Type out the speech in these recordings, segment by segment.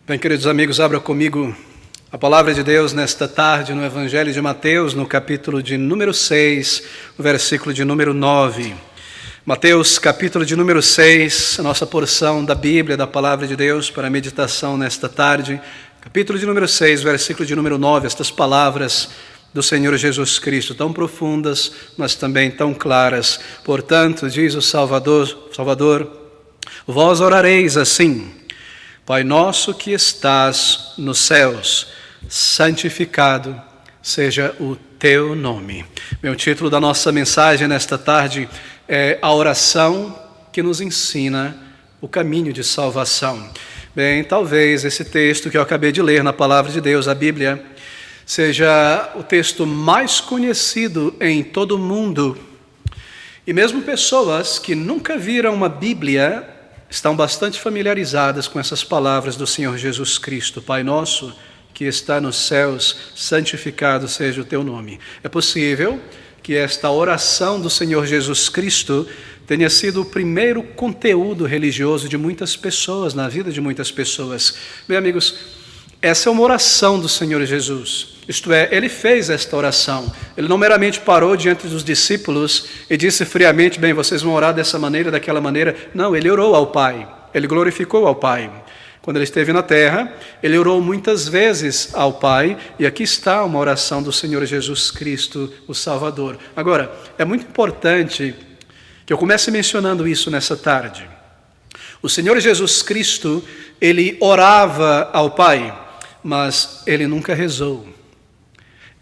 Bem, queridos amigos, abra comigo a palavra de Deus nesta tarde no Evangelho de Mateus, no capítulo de número 6, no versículo de número 9. Mateus, capítulo de número 6, a nossa porção da Bíblia, da palavra de Deus para a meditação nesta tarde. Capítulo de número 6, versículo de número 9, estas palavras do Senhor Jesus Cristo, tão profundas, mas também tão claras. Portanto, diz o Salvador, vós orareis assim: Pai nosso que estás nos céus, santificado seja o teu nome. O título da nossa mensagem nesta tarde é a oração que nos ensina o caminho de salvação. Bem, talvez esse texto que eu acabei de ler na palavra de Deus, a Bíblia, seja o texto mais conhecido em todo o mundo. E mesmo pessoas que nunca viram uma Bíblia estão bastante familiarizadas com essas palavras do Senhor Jesus Cristo. Pai nosso que está nos céus, santificado seja o teu nome. É possível que esta oração do Senhor Jesus Cristo tenha sido o primeiro conteúdo religioso de muitas pessoas, na vida de muitas pessoas. Bem, amigos, essa é uma oração do Senhor Jesus. Isto é, ele fez esta oração. Ele não meramente parou diante dos discípulos e disse friamente, bem, vocês vão orar dessa maneira, daquela maneira. Não, ele orou ao Pai. Ele glorificou ao Pai. Quando ele esteve na terra, ele orou muitas vezes ao Pai. E aqui está uma oração do Senhor Jesus Cristo, o Salvador. Agora, é muito importante que eu comece mencionando isso nessa tarde. O Senhor Jesus Cristo, ele orava ao Pai, mas ele nunca rezou.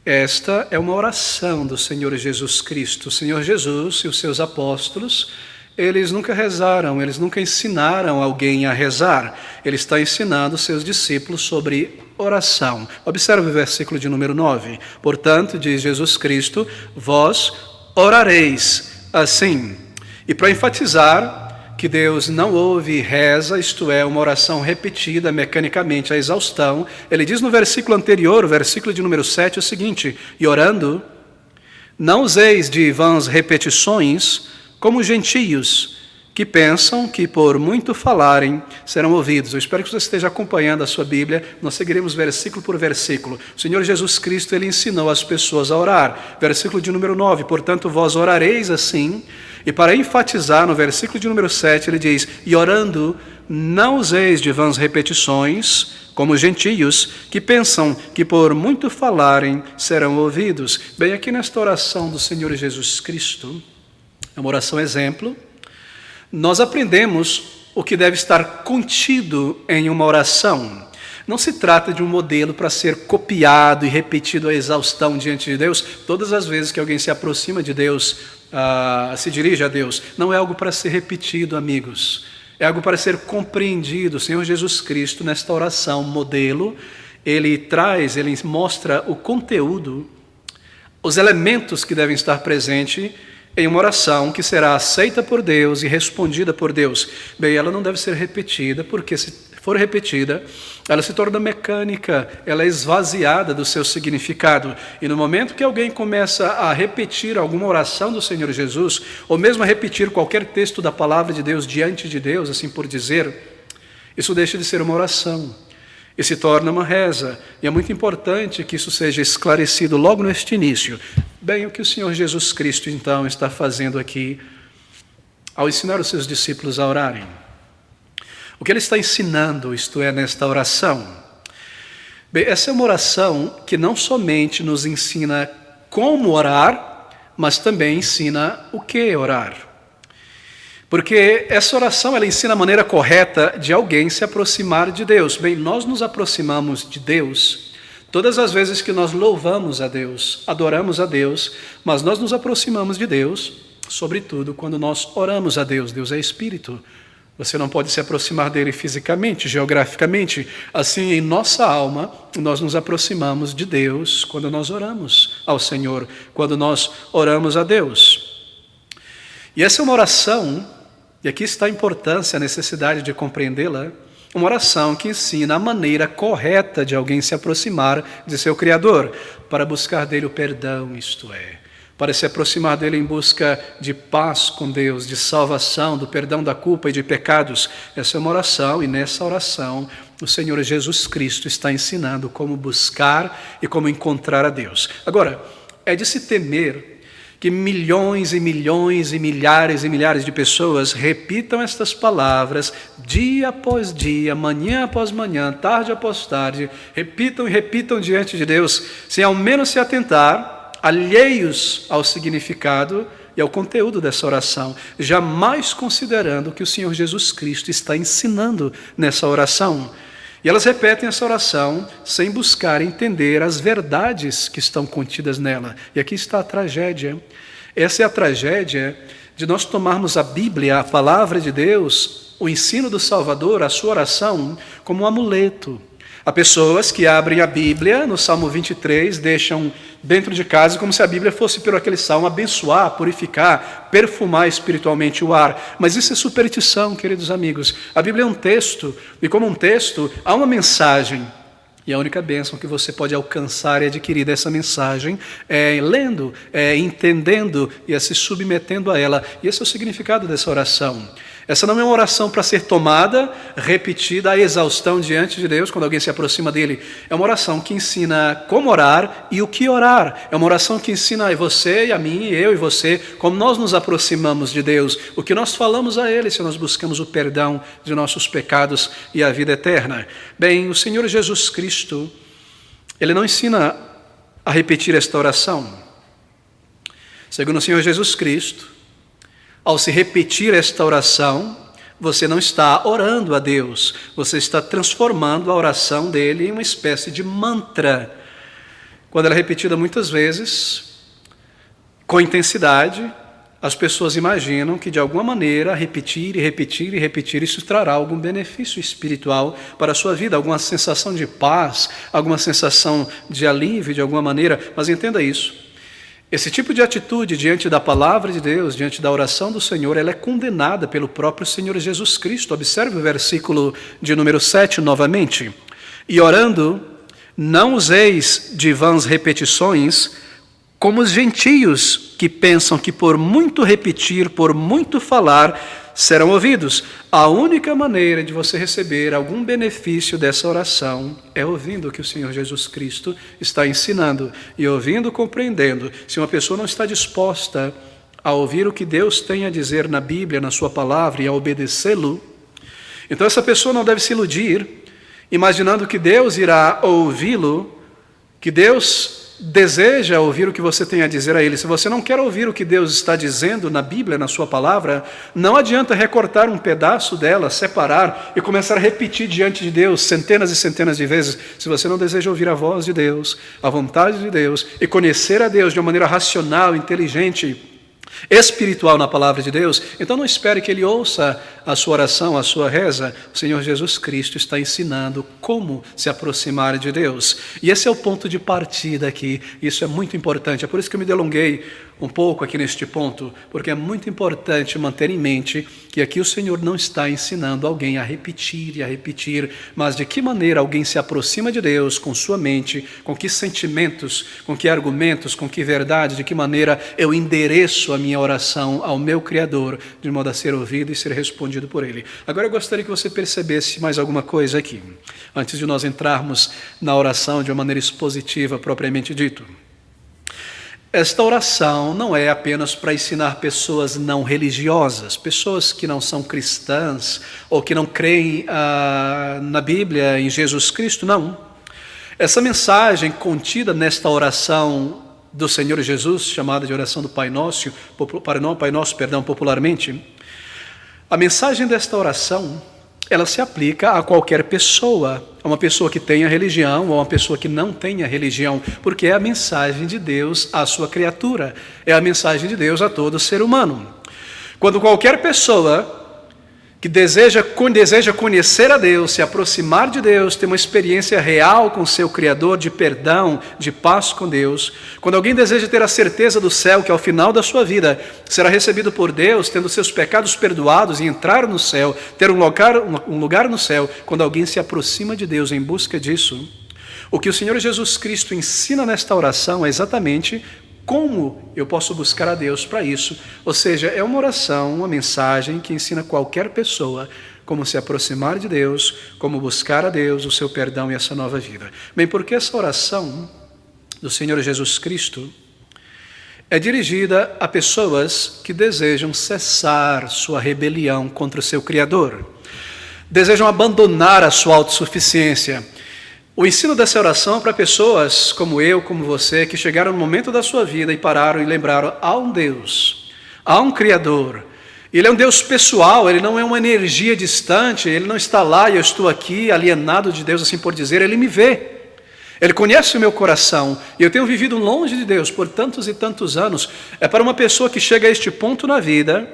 Esta é uma oração do Senhor Jesus Cristo. O Senhor Jesus e os seus apóstolos, eles nunca rezaram, eles nunca ensinaram alguém a rezar. Ele está ensinando os seus discípulos sobre oração. Observe o versículo de número 9. Portanto, diz Jesus Cristo, vós orareis assim. E para enfatizar que Deus não ouve reza, isto é, uma oração repetida mecanicamente à exaustão, ele diz no versículo anterior, o versículo de número 7, o seguinte: e orando, não useis de vãs repetições, como gentios, que pensam que por muito falarem serão ouvidos. Eu espero que você esteja acompanhando a sua Bíblia, nós seguiremos versículo por versículo. O Senhor Jesus Cristo, ele ensinou as pessoas a orar. Versículo de número 9, portanto vós orareis assim. E para enfatizar, no versículo de número 7, ele diz, e orando, não useis de vãs repetições, como gentios, que pensam que por muito falarem serão ouvidos. Bem, aqui nesta oração do Senhor Jesus Cristo, é uma oração exemplo, nós aprendemos o que deve estar contido em uma oração. Não se trata de um modelo para ser copiado e repetido à exaustão diante de Deus, todas as vezes que alguém se aproxima de Deus, se dirige a Deus. Não é algo para ser repetido, amigos. É algo para ser compreendido. O Senhor Jesus Cristo, nesta oração modelo, ele mostra o conteúdo, os elementos que devem estar presentes em uma oração que será aceita por Deus e respondida por Deus. Bem, ela não deve ser repetida, porque se for repetida, ela se torna mecânica, ela é esvaziada do seu significado. E no momento que alguém começa a repetir alguma oração do Senhor Jesus, ou mesmo a repetir qualquer texto da palavra de Deus diante de Deus, assim por dizer, isso deixa de ser uma oração e se torna uma reza. E é muito importante que isso seja esclarecido logo neste início. Bem, o que o Senhor Jesus Cristo, então, está fazendo aqui ao ensinar os seus discípulos a orarem? O que ele está ensinando, isto é, nesta oração? Bem, essa é uma oração que não somente nos ensina como orar, mas também ensina o que orar. Porque essa oração, ela ensina a maneira correta de alguém se aproximar de Deus. Bem, nós nos aproximamos de Deus todas as vezes que nós louvamos a Deus, adoramos a Deus, mas nós nos aproximamos de Deus, sobretudo, quando nós oramos a Deus. Deus é Espírito. Você não pode se aproximar dele fisicamente, geograficamente. Assim, em nossa alma, nós nos aproximamos de Deus quando nós oramos ao Senhor, quando nós oramos a Deus. E essa é uma oração, e aqui está a importância, a necessidade de compreendê-la, uma oração que ensina a maneira correta de alguém se aproximar de seu Criador, para buscar dele o perdão, isto é, para se aproximar dele em busca de paz com Deus, de salvação, do perdão da culpa e de pecados. Essa é uma oração, e nessa oração o Senhor Jesus Cristo está ensinando como buscar e como encontrar a Deus. Agora, é de se temer que milhões e milhões e milhares de pessoas repitam estas palavras dia após dia, manhã após manhã, tarde após tarde, repitam e repitam diante de Deus, sem ao menos se atentar, alheios ao significado e ao conteúdo dessa oração, jamais considerando o que o Senhor Jesus Cristo está ensinando nessa oração. E elas repetem essa oração sem buscar entender as verdades que estão contidas nela. E aqui está a tragédia. Essa é a tragédia de nós tomarmos a Bíblia, a palavra de Deus, o ensino do Salvador, a sua oração, como um amuleto. Há pessoas que abrem a Bíblia, no Salmo 23, deixam dentro de casa como se a Bíblia fosse, por aquele salmo, abençoar, purificar, perfumar espiritualmente o ar. Mas isso é superstição, queridos amigos. A Bíblia é um texto, e como um texto, há uma mensagem. E a única bênção que você pode alcançar e adquirir dessa mensagem é lendo, é entendendo e é se submetendo a ela. E esse é o significado dessa oração. Essa não é uma oração para ser tomada, repetida à exaustão diante de Deus, quando alguém se aproxima dele. É uma oração que ensina como orar e o que orar. É uma oração que ensina a você e a mim, e eu e você, como nós nos aproximamos de Deus, o que nós falamos a Ele se nós buscamos o perdão de nossos pecados e a vida eterna. Bem, o Senhor Jesus Cristo, Ele não ensina a repetir esta oração. Segundo o Senhor Jesus Cristo, ao se repetir esta oração, você não está orando a Deus, você está transformando a oração dele em uma espécie de mantra. Quando ela é repetida muitas vezes, com intensidade, as pessoas imaginam que de alguma maneira repetir e repetir e repetir isso trará algum benefício espiritual para a sua vida, alguma sensação de paz, alguma sensação de alívio de alguma maneira, mas entenda isso. Esse tipo de atitude diante da palavra de Deus, diante da oração do Senhor, ela é condenada pelo próprio Senhor Jesus Cristo. Observe o versículo de número 7 novamente. E orando, não useis de vãs repetições, como os gentios que pensam que por muito repetir, por muito falar, serão ouvidos. A única maneira de você receber algum benefício dessa oração é ouvindo o que o Senhor Jesus Cristo está ensinando e ouvindo, compreendendo. Se uma pessoa não está disposta a ouvir o que Deus tem a dizer na Bíblia, na sua palavra e a obedecê-lo, então essa pessoa não deve se iludir, imaginando que Deus irá ouvi-lo, que Deus deseja ouvir o que você tem a dizer a Ele. Se você não quer ouvir o que Deus está dizendo na Bíblia, na sua palavra, não adianta recortar um pedaço dela, separar e começar a repetir diante de Deus centenas e centenas de vezes. Se você não deseja ouvir a voz de Deus, a vontade de Deus e conhecer a Deus de uma maneira racional, inteligente, espiritual na palavra de Deus, então não espere que Ele ouça a sua oração, a sua reza. O Senhor Jesus Cristo está ensinando como se aproximar de Deus. E esse é o ponto de partida aqui. Isso é muito importante. É por isso que eu me delonguei um pouco aqui neste ponto, porque é muito importante manter em mente que aqui o Senhor não está ensinando alguém a repetir, mas de que maneira alguém se aproxima de Deus com sua mente, com que sentimentos, com que argumentos, com que verdade, de que maneira eu endereço a minha oração ao meu Criador, de modo a ser ouvido e ser respondido por Ele. Agora eu gostaria que você percebesse mais alguma coisa aqui, antes de nós entrarmos na oração de uma maneira expositiva propriamente dito. Esta oração não é apenas para ensinar pessoas não religiosas, pessoas que não são cristãs ou que não creem na Bíblia, em Jesus Cristo, não. Essa mensagem contida nesta oração do Senhor Jesus, chamada de oração do Pai Nosso, popularmente, a mensagem desta oração, ela se aplica a qualquer pessoa, a uma pessoa que tenha religião ou a uma pessoa que não tenha religião, porque é a mensagem de Deus à sua criatura, é a mensagem de Deus a todo ser humano. Quando qualquer pessoa que deseja conhecer a Deus, se aproximar de Deus, ter uma experiência real com seu Criador, de perdão, de paz com Deus, quando alguém deseja ter a certeza do céu, que ao final da sua vida será recebido por Deus, tendo seus pecados perdoados e entrar no céu, ter um lugar no céu, quando alguém se aproxima de Deus em busca disso, o que o Senhor Jesus Cristo ensina nesta oração é exatamente como eu posso buscar a Deus para isso. Ou seja, é uma oração, uma mensagem que ensina qualquer pessoa como se aproximar de Deus, como buscar a Deus, o seu perdão e essa nova vida. Bem, porque essa oração do Senhor Jesus Cristo é dirigida a pessoas que desejam cessar sua rebelião contra o seu Criador, desejam abandonar a sua autossuficiência. O ensino dessa oração é para pessoas como eu, como você, que chegaram no momento da sua vida e pararam e lembraram: há um Deus, há um Criador. Ele é um Deus pessoal, Ele não é uma energia distante, Ele não está lá e eu estou aqui alienado de Deus, assim por dizer. Ele me vê, Ele conhece o meu coração e eu tenho vivido longe de Deus por tantos e tantos anos. É para uma pessoa que chega a este ponto na vida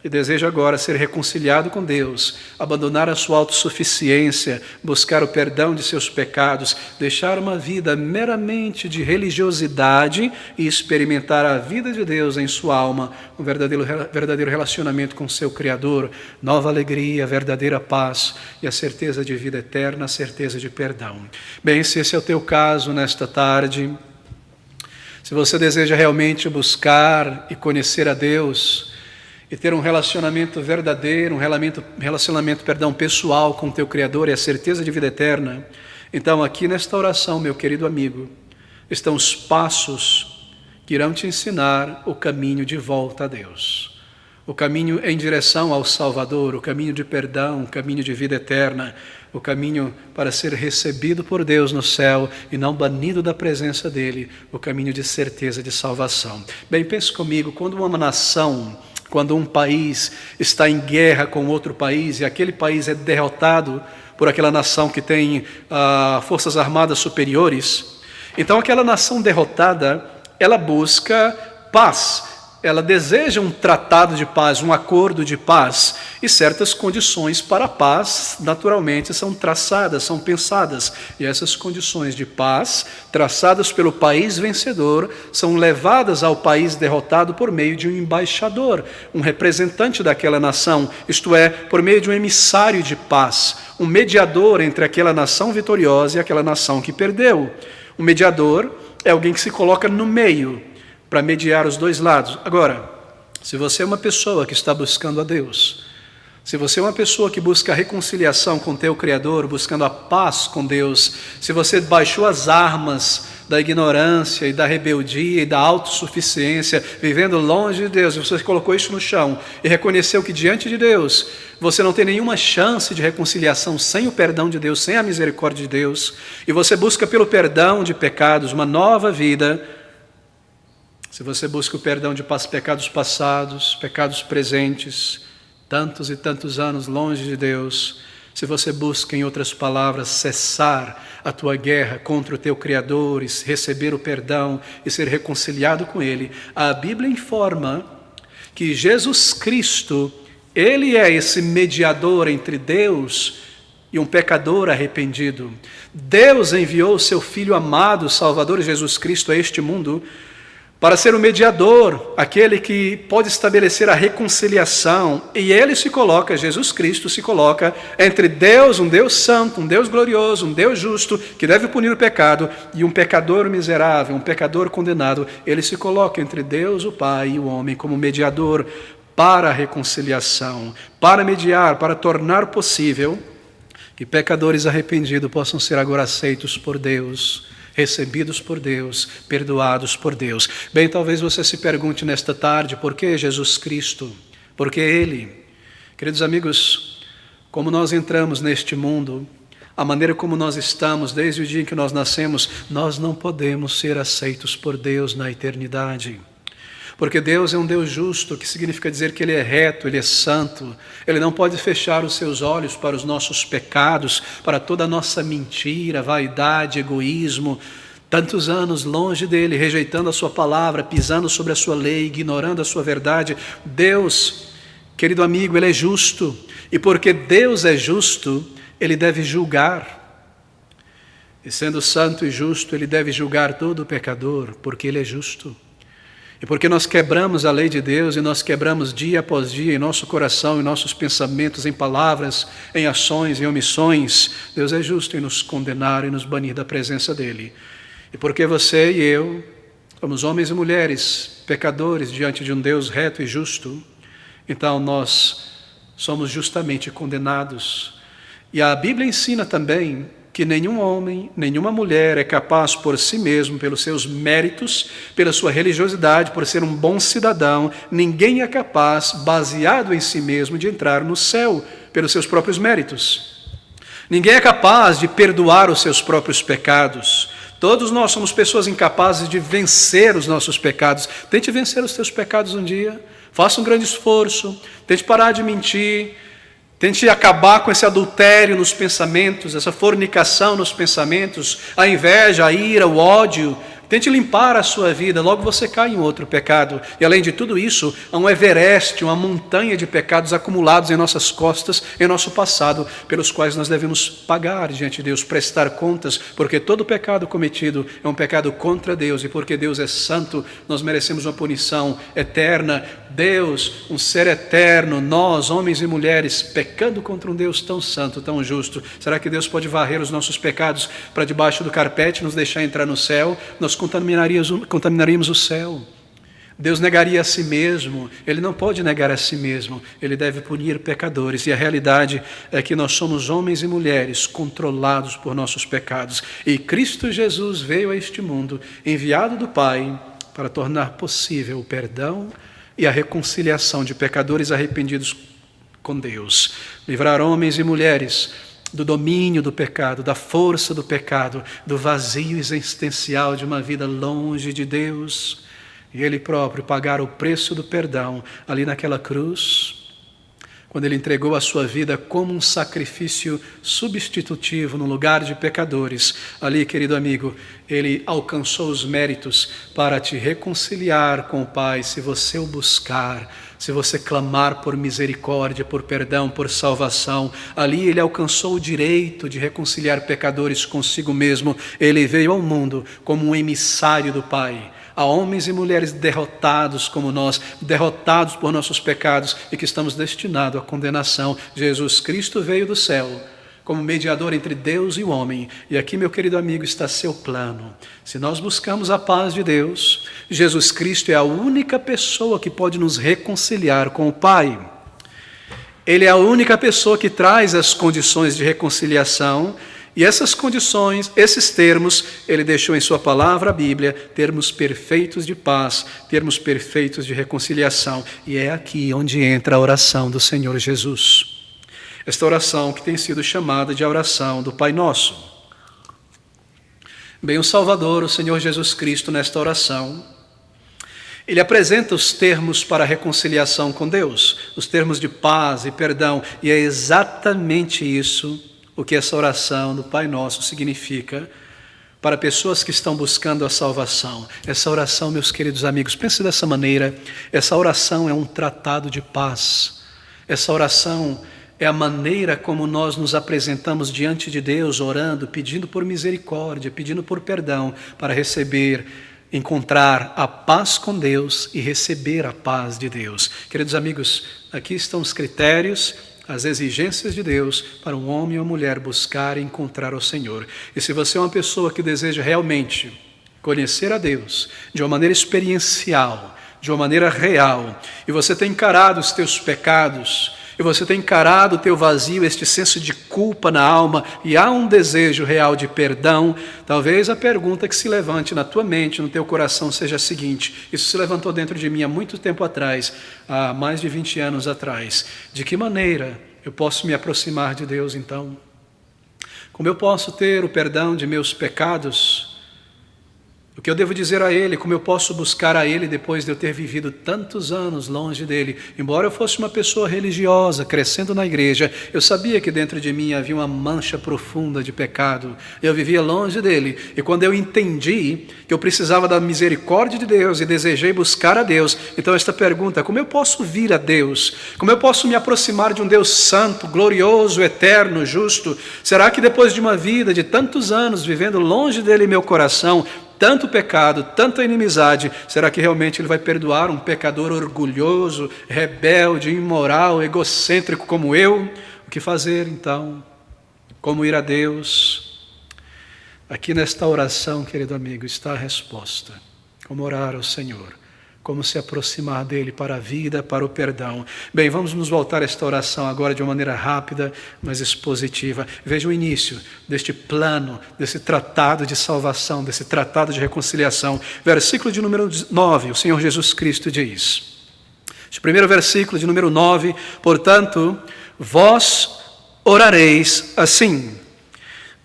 e deseja agora ser reconciliado com Deus, abandonar a sua autossuficiência, buscar o perdão de seus pecados, deixar uma vida meramente de religiosidade e experimentar a vida de Deus em sua alma, um verdadeiro relacionamento com seu Criador, nova alegria, verdadeira paz e a certeza de vida eterna, a certeza de perdão. Bem, se esse é o teu caso nesta tarde, se você deseja realmente buscar e conhecer a Deus, e ter um relacionamento verdadeiro, um relacionamento pessoal com o teu Criador e a certeza de vida eterna, então aqui nesta oração, meu querido amigo, estão os passos que irão te ensinar o caminho de volta a Deus, o caminho em direção ao Salvador, o caminho de perdão, o caminho de vida eterna, o caminho para ser recebido por Deus no céu e não banido da presença dEle, o caminho de certeza de salvação. Bem, pense comigo, quando um país está em guerra com outro país e aquele país é derrotado por aquela nação que tem forças armadas superiores, então aquela nação derrotada, ela busca paz, ela deseja um tratado de paz, um acordo de paz, e certas condições para a paz, naturalmente, são traçadas, são pensadas, e essas condições de paz, traçadas pelo país vencedor, são levadas ao país derrotado por meio de um embaixador, um representante daquela nação, isto é, por meio de um emissário de paz, um mediador entre aquela nação vitoriosa e aquela nação que perdeu. O mediador é alguém que se coloca no meio, para mediar os dois lados. Agora, se você é uma pessoa que está buscando a Deus, se você é uma pessoa que busca a reconciliação com o teu Criador, buscando a paz com Deus, se você baixou as armas da ignorância e da rebeldia e da autossuficiência, vivendo longe de Deus, e você colocou isso no chão e reconheceu que diante de Deus você não tem nenhuma chance de reconciliação sem o perdão de Deus, sem a misericórdia de Deus, e você busca pelo perdão de pecados uma nova vida. Se você busca o perdão de pecados passados, pecados presentes, tantos e tantos anos longe de Deus, se você busca, em outras palavras, cessar a tua guerra contra o teu Criador e receber o perdão e ser reconciliado com Ele, a Bíblia informa que Jesus Cristo, Ele é esse mediador entre Deus e um pecador arrependido. Deus enviou o seu Filho amado, Salvador Jesus Cristo, a este mundo para ser o mediador, aquele que pode estabelecer a reconciliação, e ele se coloca, Jesus Cristo se coloca entre Deus, um Deus santo, um Deus glorioso, um Deus justo, que deve punir o pecado, e um pecador miserável, um pecador condenado. Ele se coloca entre Deus, o Pai, e o homem como mediador para a reconciliação, para mediar, para tornar possível que pecadores arrependidos possam ser agora aceitos por Deus, recebidos por Deus, perdoados por Deus. Bem, talvez você se pergunte nesta tarde, por que Jesus Cristo? Por que Ele? Queridos amigos, como nós entramos neste mundo, a maneira como nós estamos, desde o dia em que nós nascemos, nós não podemos ser aceitos por Deus na eternidade. Porque Deus é um Deus justo, que significa dizer que Ele é reto, Ele é santo. Ele não pode fechar os seus olhos para os nossos pecados, para toda a nossa mentira, vaidade, egoísmo. Tantos anos longe dEle, rejeitando a sua palavra, pisando sobre a sua lei, ignorando a sua verdade. Deus, querido amigo, Ele é justo. E porque Deus é justo, Ele deve julgar. E sendo santo e justo, Ele deve julgar todo pecador, porque Ele é justo. E porque nós quebramos a lei de Deus e nós quebramos dia após dia em nosso coração, em nossos pensamentos, em palavras, em ações, em omissões, Deus é justo em nos condenar e nos banir da presença dEle. E porque você e eu somos homens e mulheres pecadores diante de um Deus reto e justo, então nós somos justamente condenados. E a Bíblia ensina também que nenhum homem, nenhuma mulher é capaz por si mesmo, pelos seus méritos, pela sua religiosidade, por ser um bom cidadão, ninguém é capaz, baseado em si mesmo, de entrar no céu pelos seus próprios méritos. Ninguém é capaz de perdoar os seus próprios pecados. Todos nós somos pessoas incapazes de vencer os nossos pecados. Tente vencer os teus pecados um dia. Faça um grande esforço. Tente parar de mentir. Tente acabar com esse adultério nos pensamentos, essa fornicação nos pensamentos, a inveja, a ira, o ódio. Tente limpar a sua vida, logo você cai em outro pecado. E além de tudo isso, há um Everest, uma montanha de pecados acumulados em nossas costas, em nosso passado, pelos quais nós devemos pagar diante de Deus, prestar contas, porque todo pecado cometido é um pecado contra Deus, e porque Deus é santo, nós merecemos uma punição eterna. Deus, um ser eterno, nós, homens e mulheres, pecando contra um Deus tão santo, tão justo. Será que Deus pode varrer os nossos pecados para debaixo do carpete e nos deixar entrar no céu? Nós contaminaríamos o céu. Deus negaria a si mesmo. Ele não pode negar a si mesmo. Ele deve punir pecadores. E a realidade é que nós somos homens e mulheres controlados por nossos pecados. E Cristo Jesus veio a este mundo, enviado do Pai, para tornar possível o perdão e a reconciliação de pecadores arrependidos com Deus. Livrar homens e mulheres do domínio do pecado, da força do pecado, do vazio existencial de uma vida longe de Deus. E Ele próprio pagar o preço do perdão ali naquela cruz, quando Ele entregou a sua vida como um sacrifício substitutivo no lugar de pecadores. Ali, querido amigo, Ele alcançou os méritos para te reconciliar com o Pai, se você o buscar, se você clamar por misericórdia, por perdão, por salvação. Ali Ele alcançou o direito de reconciliar pecadores consigo mesmo. Ele veio ao mundo como um emissário do Pai, a homens e mulheres derrotados como nós, derrotados por nossos pecados e que estamos destinados à condenação. Jesus Cristo veio do céu como mediador entre Deus e o homem. E aqui, meu querido amigo, está seu plano. Se nós buscamos a paz de Deus, Jesus Cristo é a única pessoa que pode nos reconciliar com o Pai. Ele é a única pessoa que traz as condições de reconciliação. E essas condições, esses termos, Ele deixou em sua palavra, a Bíblia, termos perfeitos de paz, termos perfeitos de reconciliação. E é aqui onde entra a oração do Senhor Jesus. Esta oração que tem sido chamada de a oração do Pai Nosso. Bem, o Salvador, o Senhor Jesus Cristo, nesta oração, Ele apresenta os termos para a reconciliação com Deus, os termos de paz e perdão, e é exatamente isso o que essa oração do Pai Nosso significa para pessoas que estão buscando a salvação. Essa oração, meus queridos amigos, pense dessa maneira, essa oração é um tratado de paz. Essa oração é a maneira como nós nos apresentamos diante de Deus, orando, pedindo por misericórdia, pedindo por perdão, para receber, encontrar a paz com Deus e receber a paz de Deus. Queridos amigos, aqui estão os critérios, as exigências de Deus para um homem ou mulher buscar e encontrar o Senhor. E se você é uma pessoa que deseja realmente conhecer a Deus de uma maneira experiencial, de uma maneira real, e você tem encarado os teus pecados, e você tem encarado o teu vazio, este senso de culpa na alma, e há um desejo real de perdão, talvez a pergunta que se levante na tua mente, no teu coração, seja a seguinte: isso se levantou dentro de mim há muito tempo atrás, há mais de 20 anos atrás. De que maneira eu posso me aproximar de Deus então? Como eu posso ter o perdão de meus pecados? O que eu devo dizer a Ele? Como eu posso buscar a Ele depois de eu ter vivido tantos anos longe dEle? Embora eu fosse uma pessoa religiosa, crescendo na igreja, eu sabia que dentro de mim havia uma mancha profunda de pecado. Eu vivia longe dEle. E quando eu entendi que eu precisava da misericórdia de Deus e desejei buscar a Deus, então esta pergunta: como eu posso vir a Deus? Como eu posso me aproximar de um Deus santo, glorioso, eterno, justo? Será que depois de uma vida de tantos anos vivendo longe dEle, meu coração, tanto pecado, tanta inimizade, será que realmente Ele vai perdoar um pecador orgulhoso, rebelde, imoral, egocêntrico como eu? O que fazer então? Como ir a Deus? Aqui nesta oração, querido amigo, está a resposta. Como orar ao Senhor? como se aproximar dele para a vida, para o perdão. Bem, vamos nos voltar a esta oração agora de uma maneira rápida, mas expositiva. Veja o início deste plano, desse tratado de salvação, desse tratado de reconciliação. Versículo de número 9, o Senhor Jesus Cristo diz, este primeiro versículo de número 9, portanto, vós orareis assim: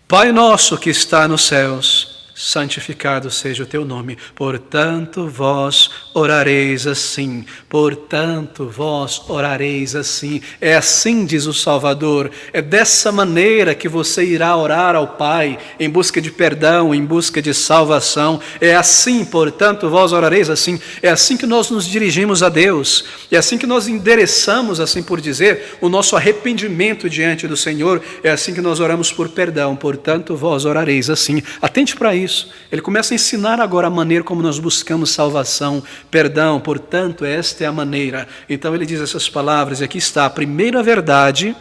Pai nosso que está nos céus, santificado seja o teu nome. Portanto, vós orareis assim. Portanto, vós orareis assim. É assim, diz o Salvador. É dessa maneira que você irá orar ao Pai, em busca de perdão, em busca de salvação. É assim, portanto, vós orareis assim. É assim que nós nos dirigimos a Deus. É assim que nós endereçamos, assim por dizer, o nosso arrependimento diante do Senhor. É assim que nós oramos por perdão. Portanto, vós orareis assim. Atente para isso. Ele começa a ensinar agora a maneira como nós buscamos salvação, perdão, portanto, esta é a maneira. Então ele diz essas palavras, e aqui está a primeira verdade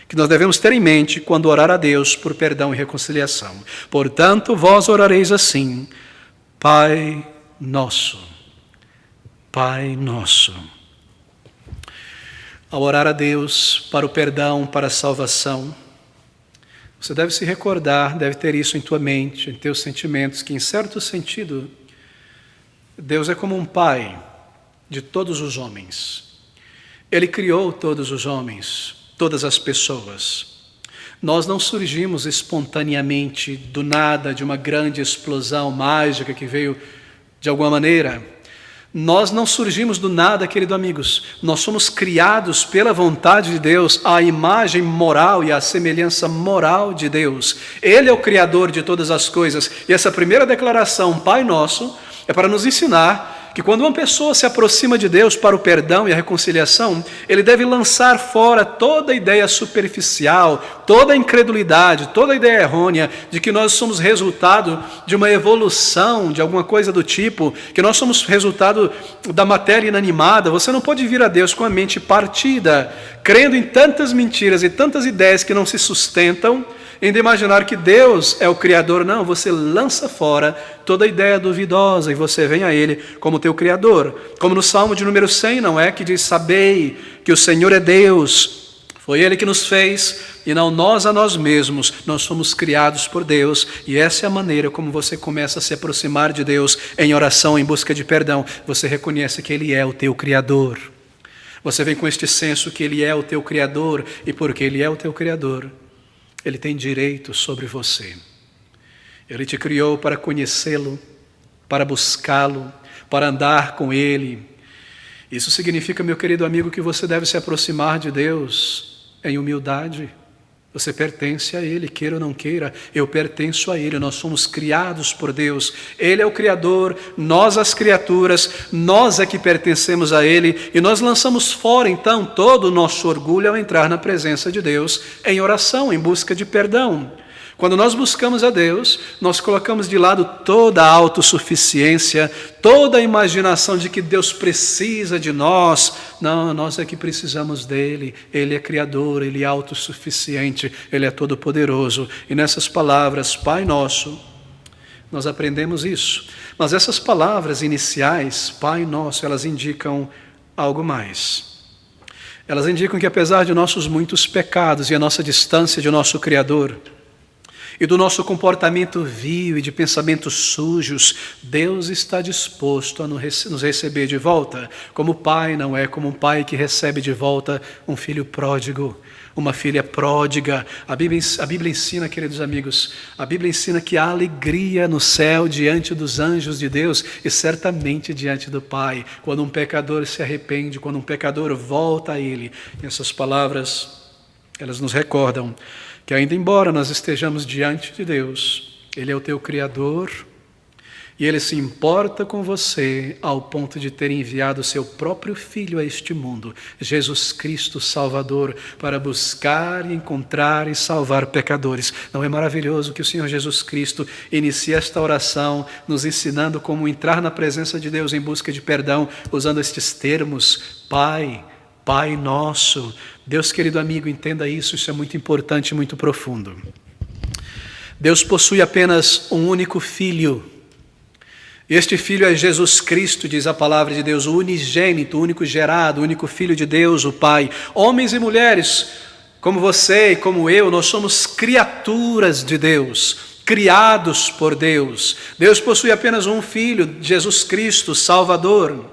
que nós devemos ter em mente quando orar a Deus por perdão e reconciliação. Portanto, vós orareis assim: Pai nosso, Pai nosso. Ao orar a Deus para o perdão, para a salvação, você deve se recordar, deve ter isso em tua mente, em teus sentimentos, que em certo sentido, Deus é como um pai de todos os homens. Ele criou todos os homens, todas as pessoas. Nós não surgimos espontaneamente do nada, de uma grande explosão mágica que veio de alguma maneira. Nós não surgimos do nada, queridos amigos. Nós somos criados pela vontade de Deus, à imagem moral e à semelhança moral de Deus. Ele é o Criador de todas as coisas. E essa primeira declaração, Pai Nosso, é para nos ensinar que quando uma pessoa se aproxima de Deus para o perdão e a reconciliação, ele deve lançar fora toda a ideia superficial, toda a incredulidade, toda a ideia errônea de que nós somos resultado de uma evolução, de alguma coisa do tipo, que nós somos resultado da matéria inanimada. Você não pode vir a Deus com a mente partida, crendo em tantas mentiras e tantas ideias que não se sustentam, em de imaginar que Deus é o Criador. Não, você lança fora toda a ideia duvidosa e você vem a Ele como teu Criador. Como no Salmo de número 100, não é? Que diz: sabei que o Senhor é Deus, foi Ele que nos fez e não nós a nós mesmos. Nós somos criados por Deus e essa é a maneira como você começa a se aproximar de Deus em oração, em busca de perdão. Você reconhece que Ele é o teu Criador. Você vem com este senso que Ele é o teu Criador e porque Ele é o teu Criador, Ele tem direito sobre você. Ele te criou para conhecê-lo, para buscá-lo, para andar com Ele. Isso significa, meu querido amigo, que você deve se aproximar de Deus em humildade. Você pertence a Ele, queira ou não queira, eu pertenço a Ele, nós somos criados por Deus. Ele é o Criador, nós as criaturas, nós é que pertencemos a Ele, e nós lançamos fora então todo o nosso orgulho ao entrar na presença de Deus em oração, em busca de perdão. Quando nós buscamos a Deus, nós colocamos de lado toda a autossuficiência, toda a imaginação de que Deus precisa de nós. Não, nós é que precisamos dEle. Ele é Criador, Ele é autossuficiente, Ele é todo-poderoso. E nessas palavras, Pai Nosso, nós aprendemos isso. Mas essas palavras iniciais, Pai Nosso, elas indicam algo mais. Elas indicam que apesar de nossos muitos pecados e a nossa distância de nosso Criador, e do nosso comportamento vil e de pensamentos sujos, Deus está disposto a nos receber de volta. Como pai, não é como um pai que recebe de volta um filho pródigo, uma filha pródiga. A Bíblia ensina, queridos amigos, a Bíblia ensina que há alegria no céu diante dos anjos de Deus e certamente diante do Pai, quando um pecador se arrepende, quando um pecador volta a Ele. E essas palavras, elas nos recordam que ainda embora nós estejamos diante de Deus, Ele é o teu Criador e Ele se importa com você ao ponto de ter enviado o seu próprio Filho a este mundo, Jesus Cristo Salvador, para buscar e encontrar e salvar pecadores. Não é maravilhoso que o Senhor Jesus Cristo inicie esta oração nos ensinando como entrar na presença de Deus em busca de perdão, usando estes termos: Pai, Pai Nosso. Deus, querido amigo, entenda isso, isso é muito importante e muito profundo. Deus possui apenas um único Filho. E este Filho é Jesus Cristo, diz a palavra de Deus, o unigênito, o único gerado, o único Filho de Deus, o Pai. Homens e mulheres, como você e como eu, nós somos criaturas de Deus, criados por Deus. Deus possui apenas um Filho, Jesus Cristo, Salvador.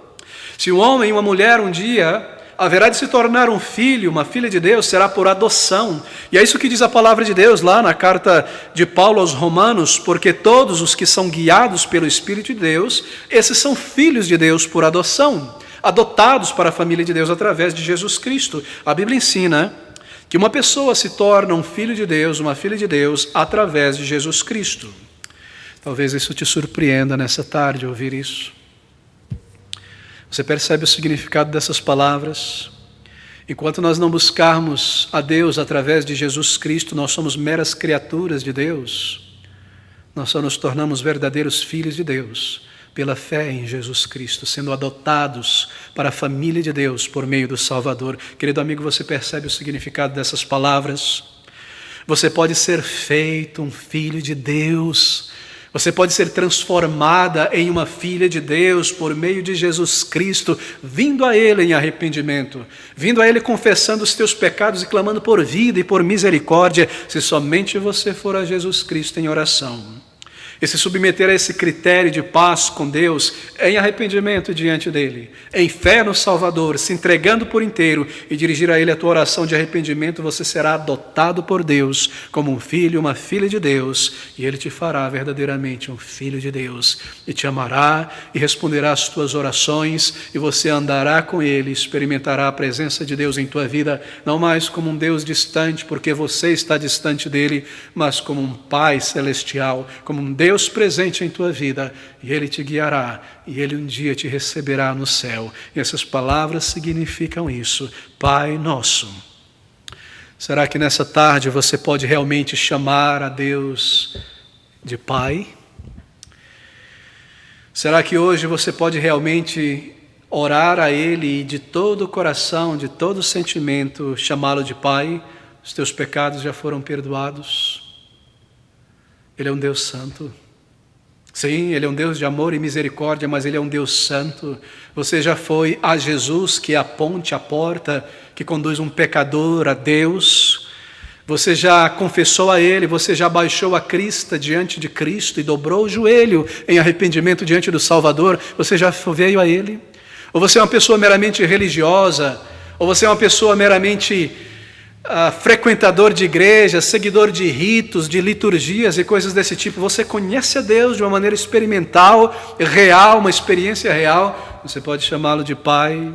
Se um homem e uma mulher um dia haverá de se tornar um filho, uma filha de Deus, será por adoção. E é isso que diz a palavra de Deus lá na carta de Paulo aos Romanos, porque todos os que são guiados pelo Espírito de Deus, esses são filhos de Deus por adoção, adotados para a família de Deus através de Jesus Cristo. A Bíblia ensina que uma pessoa se torna um filho de Deus, uma filha de Deus, através de Jesus Cristo. Talvez isso te surpreenda nessa tarde, ouvir isso. Você percebe o significado dessas palavras? Enquanto nós não buscarmos a Deus através de Jesus Cristo, nós somos meras criaturas de Deus. Nós só nos tornamos verdadeiros filhos de Deus pela fé em Jesus Cristo, sendo adotados para a família de Deus por meio do Salvador. Querido amigo, você percebe o significado dessas palavras? Você pode ser feito um filho de Deus. Você pode ser transformada em uma filha de Deus por meio de Jesus Cristo, vindo a Ele em arrependimento, vindo a Ele confessando os teus pecados e clamando por vida e por misericórdia, se somente você for a Jesus Cristo em oração. E se submeter a esse critério de paz com Deus em arrependimento diante dEle, em fé no Salvador, se entregando por inteiro e dirigir a Ele a tua oração de arrependimento, você será adotado por Deus como um filho, uma filha de Deus, e Ele te fará verdadeiramente um filho de Deus, e te amará e responderá às tuas orações, e você andará com Ele, experimentará a presença de Deus em tua vida, não mais como um Deus distante, porque você está distante dEle, mas como um Pai celestial, como um Deus presente em tua vida, e Ele te guiará, e Ele um dia te receberá no céu. E essas palavras significam isso: Pai Nosso. Será que nessa tarde você pode realmente chamar a Deus de Pai? Será que hoje você pode realmente orar a Ele e de todo o coração, de todo o sentimento, chamá-lo de Pai? Os teus pecados já foram perdoados. Ele é um Deus santo. Sim, Ele é um Deus de amor e misericórdia, mas Ele é um Deus santo. Você já foi a Jesus, que é a ponte, a porta, que conduz um pecador a Deus. Você já confessou a Ele, você já baixou a crista diante de Cristo e dobrou o joelho em arrependimento diante do Salvador. Você já veio a Ele? Ou você é uma pessoa meramente religiosa? Ou você é uma pessoa meramente frequentador de igreja, seguidor de ritos, de liturgias e coisas desse tipo? Você conhece a Deus de uma maneira experimental, real, uma experiência real? Você pode chamá-lo de Pai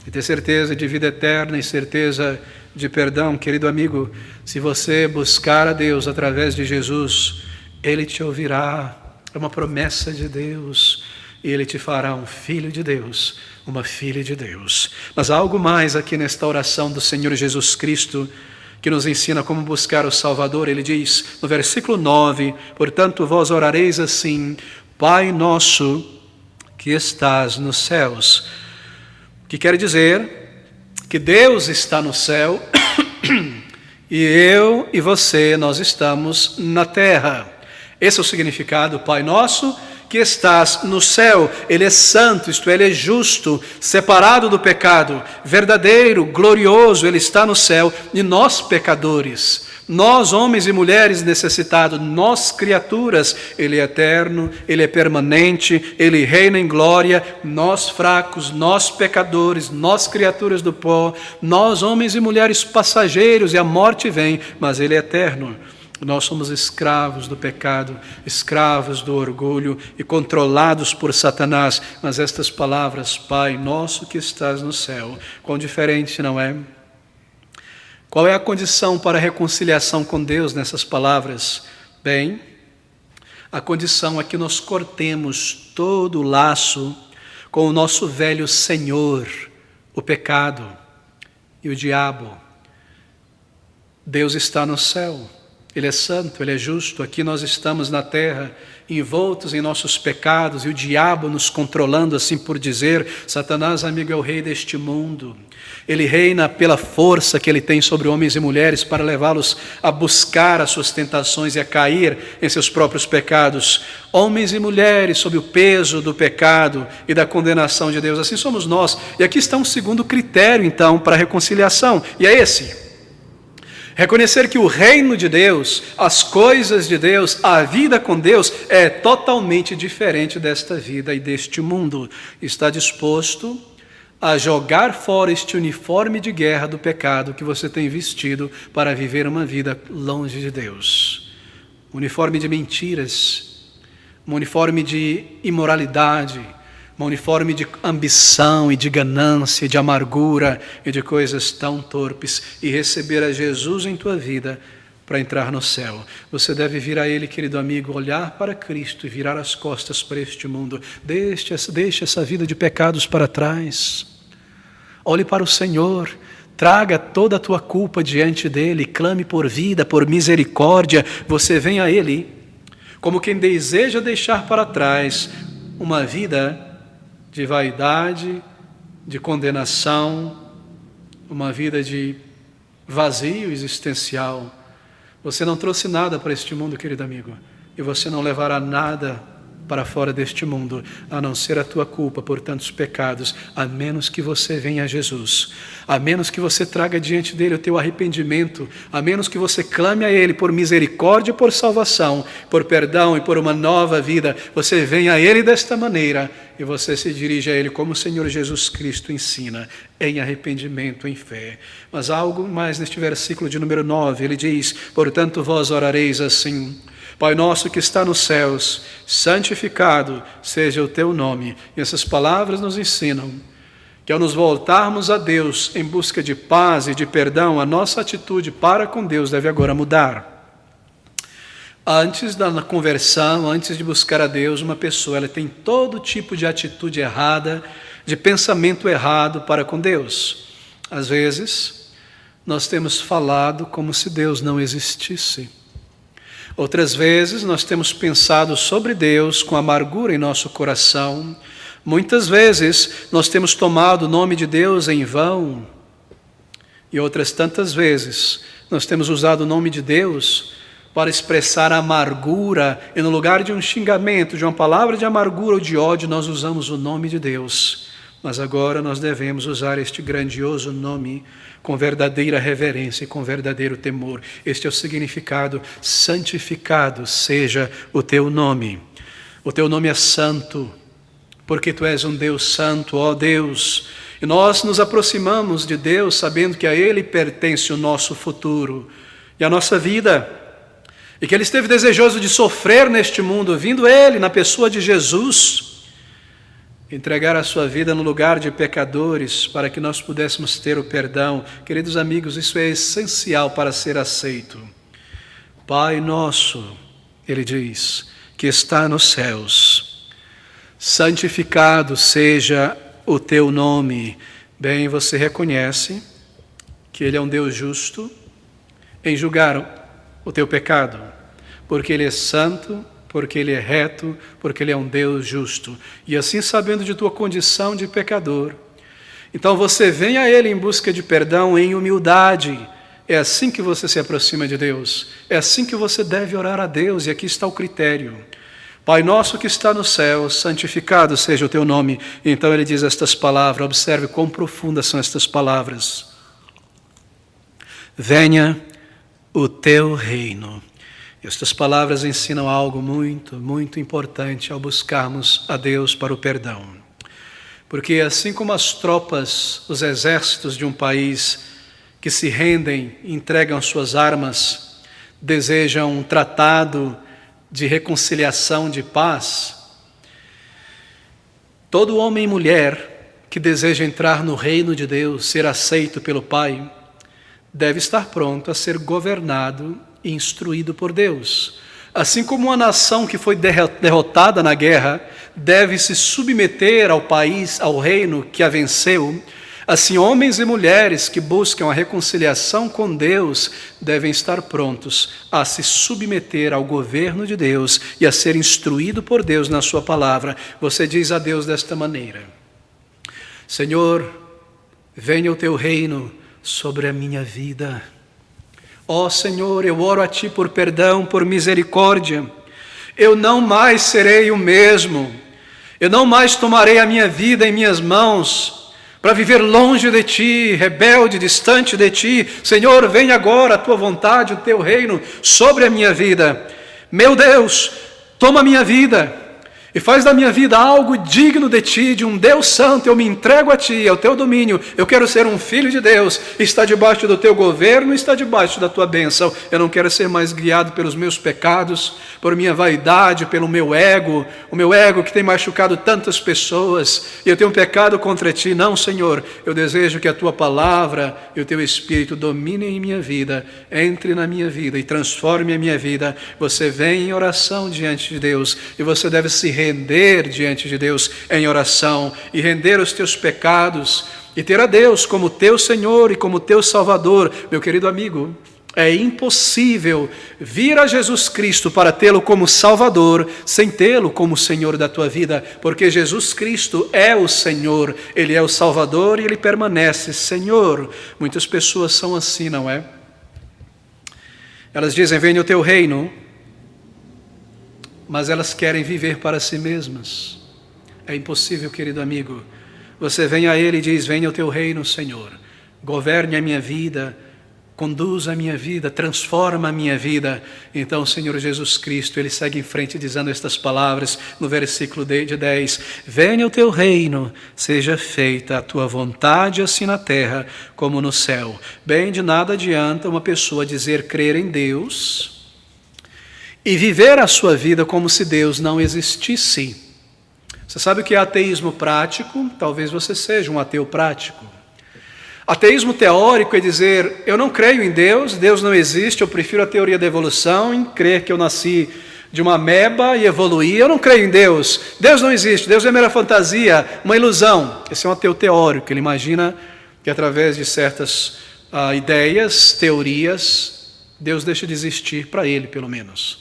e ter certeza de vida eterna e certeza de perdão. Querido amigo, se você buscar a Deus através de Jesus, Ele te ouvirá. É uma promessa de Deus. E Ele te fará um filho de Deus, uma filha de Deus. Mas há algo mais aqui nesta oração do Senhor Jesus Cristo que nos ensina como buscar o Salvador. Ele diz no versículo 9: portanto vós orareis assim: Pai nosso que estás nos céus. O que quer dizer que Deus está no céu e eu e você, nós estamos na terra. Esse é o significado: Pai nosso que estás no céu. Ele é santo, isto é, Ele é justo, separado do pecado, verdadeiro, glorioso. Ele está no céu, e nós pecadores, nós homens e mulheres necessitados, nós criaturas, Ele é eterno, Ele é permanente, Ele reina em glória, nós fracos, nós pecadores, nós criaturas do pó, nós homens e mulheres passageiros, e a morte vem, mas Ele é eterno. Nós somos escravos do pecado, escravos do orgulho e controlados por Satanás. Mas estas palavras, Pai nosso que estás no céu, quão diferente, não é? Qual é a condição para a reconciliação com Deus nessas palavras? Bem, a condição é que nós cortemos todo o laço com o nosso velho Senhor, o pecado e o diabo. Deus está no céu. Ele é santo, Ele é justo. Aqui nós estamos na terra, envoltos em nossos pecados, e o diabo nos controlando, assim por dizer. Satanás, amigo, é o rei deste mundo. Ele reina pela força que ele tem sobre homens e mulheres para levá-los a buscar as suas tentações e a cair em seus próprios pecados. Homens e mulheres sob o peso do pecado e da condenação de Deus. Assim somos nós. E aqui está um segundo critério, então, para a reconciliação. E é esse: reconhecer que o reino de Deus, as coisas de Deus, a vida com Deus é totalmente diferente desta vida e deste mundo. Está disposto a jogar fora este uniforme de guerra do pecado que você tem vestido para viver uma vida longe de Deus. Um uniforme de mentiras, um uniforme de imoralidade, um uniforme de ambição e de ganância, de amargura e de coisas tão torpes, e receber a Jesus em tua vida para entrar no céu. Você deve vir a Ele, querido amigo, olhar para Cristo e virar as costas para este mundo. Deixe essa vida de pecados para trás. Olhe para o Senhor, traga toda a tua culpa diante dEle, clame por vida, por misericórdia. Você vem a Ele como quem deseja deixar para trás uma vida de vaidade, de condenação, uma vida de vazio existencial. Você não trouxe nada para este mundo, querido amigo, e você não levará nada para fora deste mundo, a não ser a tua culpa por tantos pecados, a menos que você venha a Jesus, a menos que você traga diante dele o teu arrependimento, a menos que você clame a ele por misericórdia e por salvação, por perdão e por uma nova vida. Você vem a ele desta maneira e você se dirige a ele como o Senhor Jesus Cristo ensina, em arrependimento, em fé. Mas há algo mais neste versículo de número 9, ele diz: portanto vós orareis assim: Pai nosso que está nos céus, santificado seja o teu nome. E essas palavras nos ensinam que ao nos voltarmos a Deus em busca de paz e de perdão, a nossa atitude para com Deus deve agora mudar. Antes da conversão, antes de buscar a Deus, uma pessoa ela tem todo tipo de atitude errada, de pensamento errado para com Deus. Às vezes, nós temos falado como se Deus não existisse. Outras vezes nós temos pensado sobre Deus com amargura em nosso coração. Muitas vezes nós temos tomado o nome de Deus em vão. E outras tantas vezes nós temos usado o nome de Deus para expressar amargura, e no lugar de um xingamento, de uma palavra de amargura ou de ódio, nós usamos o nome de Deus. Mas agora nós devemos usar este grandioso nome com verdadeira reverência e com verdadeiro temor. Este é o significado: santificado seja o teu nome. O teu nome é santo, porque tu és um Deus santo, ó Deus. E nós nos aproximamos de Deus sabendo que a Ele pertence o nosso futuro e a nossa vida, e que Ele esteve desejoso de sofrer neste mundo, vindo Ele na pessoa de Jesus, entregar a sua vida no lugar de pecadores, para que nós pudéssemos ter o perdão. Queridos amigos, isso é essencial para ser aceito. Pai nosso, ele diz, que está nos céus, santificado seja o teu nome. Bem, você reconhece que ele é um Deus justo em julgar o teu pecado, porque ele é santo, porque ele é reto, porque ele é um Deus justo. E assim, sabendo de tua condição de pecador, então você vem a ele em busca de perdão, em humildade. É assim que você se aproxima de Deus. É assim que você deve orar a Deus. E aqui está o critério: Pai nosso que está no céu, santificado seja o teu nome. E então ele diz estas palavras. Observe quão profundas são estas palavras: venha o teu reino. Estas palavras ensinam algo muito, muito importante ao buscarmos a Deus para o perdão. Porque assim como as tropas, os exércitos de um país que se rendem, entregam suas armas, desejam um tratado de reconciliação, de paz, todo homem e mulher que deseja entrar no reino de Deus, ser aceito pelo Pai, deve estar pronto a ser governado e instruído por Deus. Assim como uma nação que foi derrotada na guerra deve se submeter ao país, ao reino que a venceu, Assim, homens e mulheres que buscam a reconciliação com Deus devem estar prontos a se submeter ao governo de Deus e a ser instruído por Deus na sua palavra. Você diz a Deus desta maneira: Senhor, venha o teu reino sobre a minha vida. Ó Senhor, eu oro a Ti por perdão, por misericórdia. Eu não mais serei o mesmo. Eu não mais tomarei a minha vida em minhas mãos para viver longe de Ti, rebelde, distante de Ti. Senhor, venha agora a Tua vontade, o Teu reino sobre a minha vida. Meu Deus, toma a minha vida e faz da minha vida algo digno de Ti, de um Deus santo. Eu me entrego a Ti, ao Teu domínio. Eu quero ser um filho de Deus, está debaixo do Teu governo, está debaixo da Tua bênção. Eu não quero ser mais guiado pelos meus pecados, por minha vaidade, pelo meu ego, o meu ego que tem machucado tantas pessoas, e eu tenho pecado contra Ti. Não, Senhor, eu desejo que a Tua palavra e o Teu Espírito dominem em minha vida, entre na minha vida e transforme a minha vida. Você vem em oração diante de Deus, e você deve se render diante de Deus em oração, e render os teus pecados, e ter a Deus como teu Senhor e como teu Salvador. Meu querido amigo, é impossível vir a Jesus Cristo para tê-lo como Salvador, sem tê-lo como Senhor da tua vida, porque Jesus Cristo é o Senhor, Ele é o Salvador e Ele permanece Senhor. Muitas pessoas são assim, não é? Elas dizem: venha o teu reino, mas elas querem viver para si mesmas. É impossível, querido amigo. Você vem a Ele e diz: venha o teu reino, Senhor, governe a minha vida, conduza a minha vida, transforma a minha vida. Então o Senhor Jesus Cristo, Ele segue em frente dizendo estas palavras no versículo de 10: venha o teu reino, seja feita a tua vontade, assim na terra como no céu. Bem, de nada adianta uma pessoa dizer crer em Deus e viver a sua vida como se Deus não existisse. Você sabe o que é ateísmo prático? Talvez você seja um ateu prático. Ateísmo teórico é dizer: eu não creio em Deus, Deus não existe, eu prefiro a teoria da evolução, em crer que eu nasci de uma ameba e evoluí. Eu não creio em Deus, Deus não existe, Deus é mera fantasia, uma ilusão. Esse é um ateu teórico, ele imagina que através de certas ideias, teorias, Deus deixa de existir para ele, pelo menos.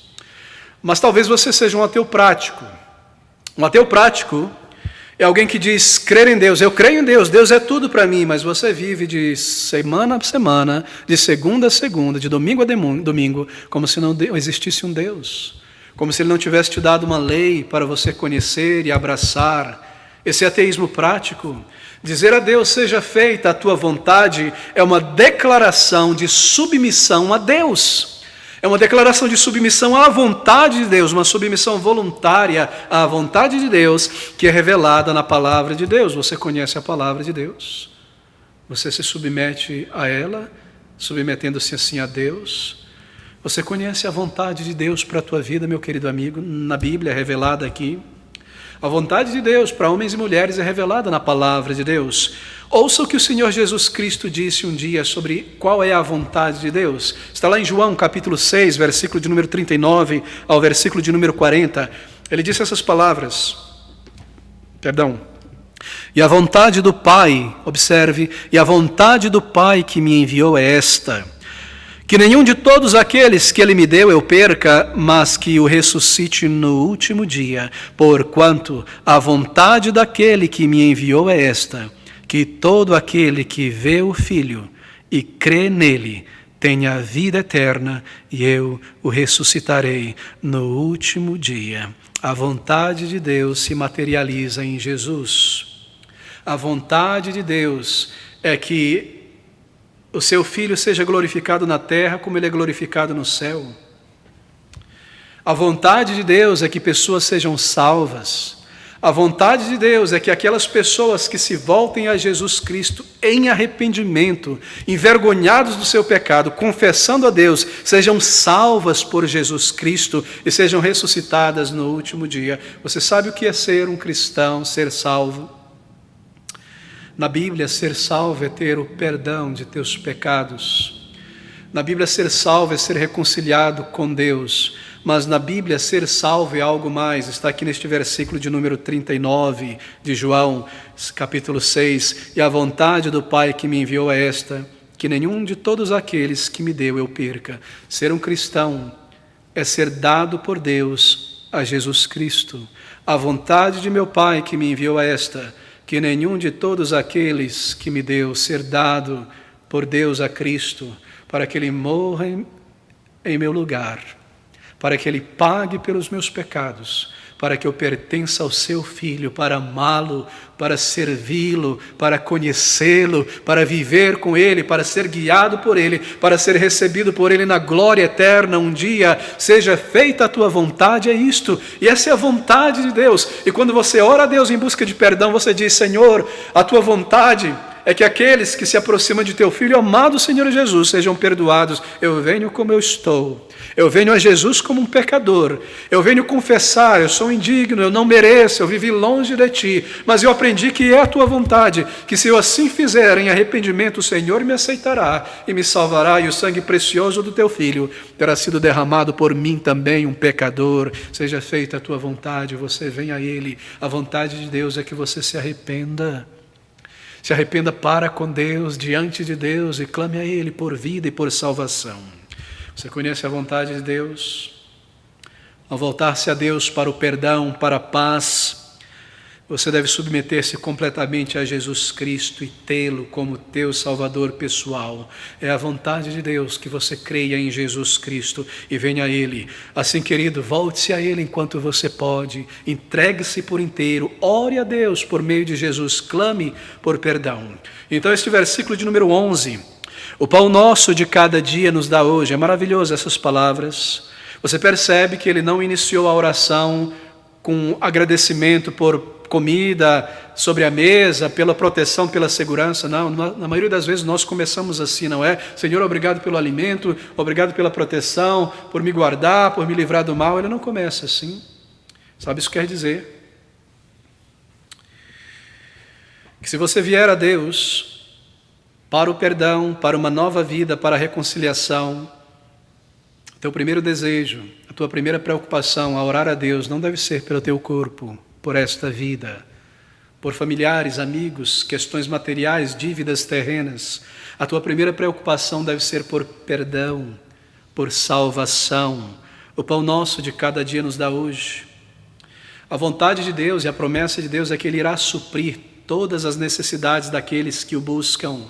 Mas talvez você seja um ateu prático. Um ateu prático é alguém que diz crer em Deus. Eu creio em Deus, Deus é tudo para mim, mas você vive de semana a semana, de segunda a segunda, de domingo a domingo, como se não existisse um Deus, como se Ele não tivesse te dado uma lei para você conhecer e abraçar. Esse ateísmo prático, dizer a Deus seja feita a tua vontade, é uma declaração de submissão a Deus. É uma declaração de submissão à vontade de Deus, uma submissão voluntária à vontade de Deus, que é revelada na palavra de Deus. Você conhece a palavra de Deus, você se submete a ela, submetendo-se assim a Deus. Você conhece a vontade de Deus para a tua vida, meu querido amigo, na Bíblia é revelada aqui. A vontade de Deus para homens e mulheres é revelada na palavra de Deus. Ouça o que o Senhor Jesus Cristo disse um dia sobre qual é a vontade de Deus. Está lá em João capítulo 6, versículo de número 39 ao versículo de número 40. Ele disse essas palavras. E a vontade do Pai, observe, e a vontade do Pai que me enviou é esta: que nenhum de todos aqueles que Ele me deu eu perca, mas que o ressuscite no último dia. Porquanto a vontade daquele que me enviou é esta: que todo aquele que vê o Filho e crê nele tenha a vida eterna, e eu o ressuscitarei no último dia. A vontade de Deus se materializa em Jesus. A vontade de Deus é que o seu Filho seja glorificado na terra como Ele é glorificado no céu. A vontade de Deus é que pessoas sejam salvas. A vontade de Deus é que aquelas pessoas que se voltem a Jesus Cristo em arrependimento, envergonhados do seu pecado, confessando a Deus, sejam salvas por Jesus Cristo e sejam ressuscitadas no último dia. Você sabe o que é ser um cristão, ser salvo? Na Bíblia, ser salvo é ter o perdão de teus pecados. Na Bíblia, ser salvo é ser reconciliado com Deus. mas na Bíblia ser salvo é algo mais. Está aqui neste versículo de número 39 de João, capítulo 6. E a vontade do Pai que me enviou é esta, que nenhum de todos aqueles que me deu eu perca. Ser um cristão é ser dado por Deus a Jesus Cristo. A vontade de meu Pai que me enviou é esta, que nenhum de todos aqueles que me deu ser dado por Deus a Cristo, para que Ele morra em meu lugar, para que Ele pague pelos meus pecados, para que eu pertença ao seu Filho, para amá-lo, para servi-lo, para conhecê-lo, para viver com Ele, para ser guiado por Ele, para ser recebido por Ele na glória eterna um dia. Seja feita a tua vontade, é isto, e essa é a vontade de Deus. E quando você ora a Deus em busca de perdão, você diz: Senhor, a tua vontade é que aqueles que se aproximam de teu Filho amado Senhor Jesus sejam perdoados. Eu venho como eu estou, eu venho a Jesus como um pecador, eu venho confessar, eu sou indigno, eu não mereço, eu vivi longe de ti, mas eu aprendi que é a tua vontade, que se eu assim fizer em arrependimento, o Senhor me aceitará e me salvará, e o sangue precioso do teu Filho terá sido derramado por mim também, um pecador. Seja feita a tua vontade, você vem a Ele. A vontade de Deus é que você se arrependa. Se arrependa para com Deus, diante de Deus, e clame a Ele por vida e por salvação. Você conhece a vontade de Deus? Ao voltar-se a Deus para o perdão, para a paz, você deve submeter-se completamente a Jesus Cristo e tê-lo como teu Salvador pessoal. É a vontade de Deus que você creia em Jesus Cristo e venha a Ele. Assim, querido, volte-se a Ele enquanto você pode. Entregue-se por inteiro. Ore a Deus por meio de Jesus. Clame por perdão. Então, este versículo de número 11. O pão nosso de cada dia nos dá hoje. É maravilhoso essas palavras. Você percebe que ele não iniciou a oração com agradecimento por comida sobre a mesa, pela proteção, pela segurança. Não, na maioria das vezes nós começamos assim, não é? Senhor, obrigado pelo alimento, obrigado pela proteção, por me guardar, por me livrar do mal. Ele não começa assim. Sabe isso que quer dizer? Que se você vier a Deus para o perdão, para uma nova vida, para a reconciliação, teu primeiro desejo, a tua primeira preocupação a orar a Deus não deve ser pelo teu corpo, por esta vida, por familiares, amigos, questões materiais, dívidas terrenas. A tua primeira preocupação deve ser por perdão, por salvação. O pão nosso de cada dia nos dá hoje. A vontade de Deus e a promessa de Deus é que Ele irá suprir todas as necessidades daqueles que o buscam,